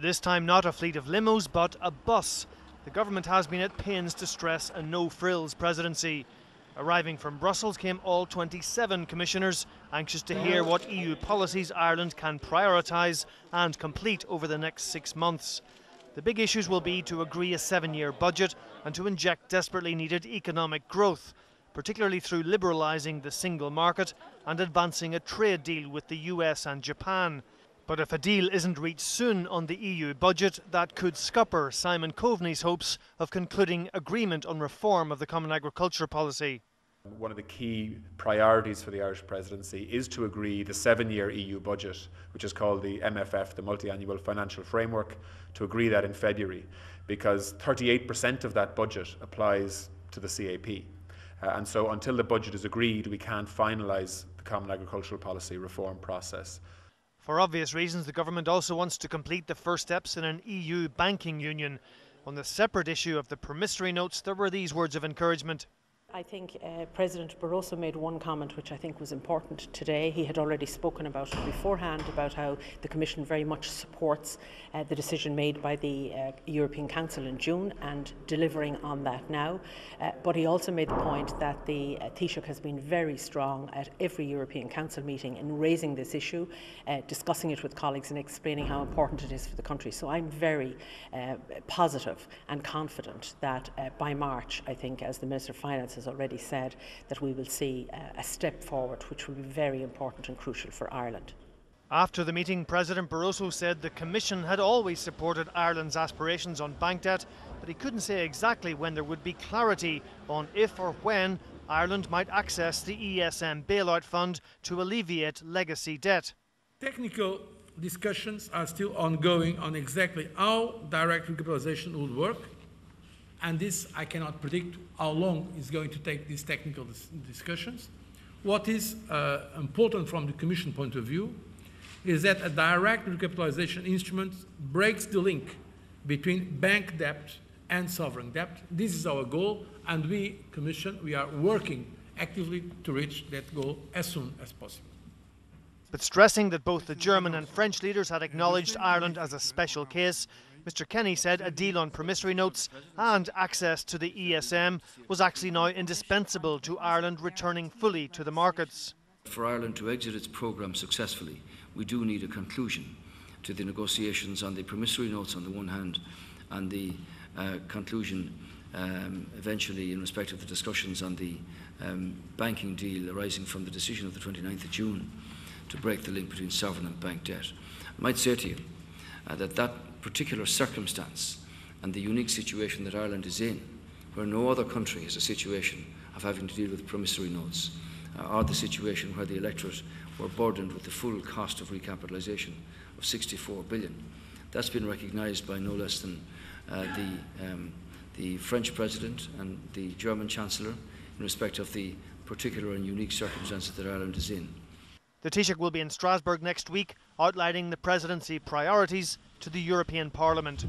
this time not a fleet of limos, but a bus. The government has been at pains to stress a no-frills presidency. Arriving from Brussels came all 27 commissioners, anxious to hear what EU policies Ireland can prioritise and complete over the next 6 months. The big issues will be to agree a 7-year budget and to inject desperately needed economic growth, particularly through liberalising the single market and advancing a trade deal with the US and Japan. But if a deal isn't reached soon on the EU budget, that could scupper Simon Coveney's hopes of concluding agreement on reform of the Common Agriculture Policy. One of the key priorities for the Irish presidency is to agree the 7-year EU budget, which is called the MFF, the Multiannual Financial Framework, to agree that in February, because 38% of that budget applies to the CAP. And so until the budget is agreed, we can't finalise the Common Agricultural Policy reform process. For obvious reasons, the government also wants to complete the first steps in an EU banking union. On the separate issue of the promissory notes, there were these words of encouragement. I think President Barroso made one comment which I think was important today. He had already spoken about it beforehand, about how the Commission very much supports the decision made by the European Council in June and delivering on that now. But he also made the point that the Taoiseach has been very strong at every European Council meeting in raising this issue, discussing it with colleagues and explaining how important it is for the country. So I'm very positive and confident that by March, I think, as the Minister of Finance has already said, that we will see a step forward which will be very important and crucial for Ireland. After the meeting, President Barroso said the Commission had always supported Ireland's aspirations on bank debt, but he couldn't say exactly when there would be clarity on if or when Ireland might access the ESM bailout fund to alleviate legacy debt. Technical discussions are still ongoing on exactly how direct recapitalisation would work. And this, I cannot predict how long it's going to take these technical discussions. What is important from the Commission point of view is that a direct recapitalisation instrument breaks the link between bank debt and sovereign debt. This is our goal, and we, Commission, we are working actively to reach that goal as soon as possible. But stressing that both the German and French leaders had acknowledged Ireland as a special case, Mr Kenny said a deal on promissory notes and access to the ESM was actually now indispensable to Ireland returning fully to the markets. For Ireland to exit its programme successfully, we do need a conclusion to the negotiations on the promissory notes on the one hand, and the conclusion eventually in respect of the discussions on the banking deal arising from the decision of the 29th of June to break the link between sovereign and bank debt. I might say to you that particular circumstance and the unique situation that Ireland is in, where no other country has a situation of having to deal with promissory notes, or the situation where the electorate were burdened with the full cost of recapitalisation of 64 billion. That's been recognised by no less than the French President and the German Chancellor in respect of the particular and unique circumstances that Ireland is in. The Taoiseach will be in Strasbourg next week, outlining the presidency priorities to the European Parliament.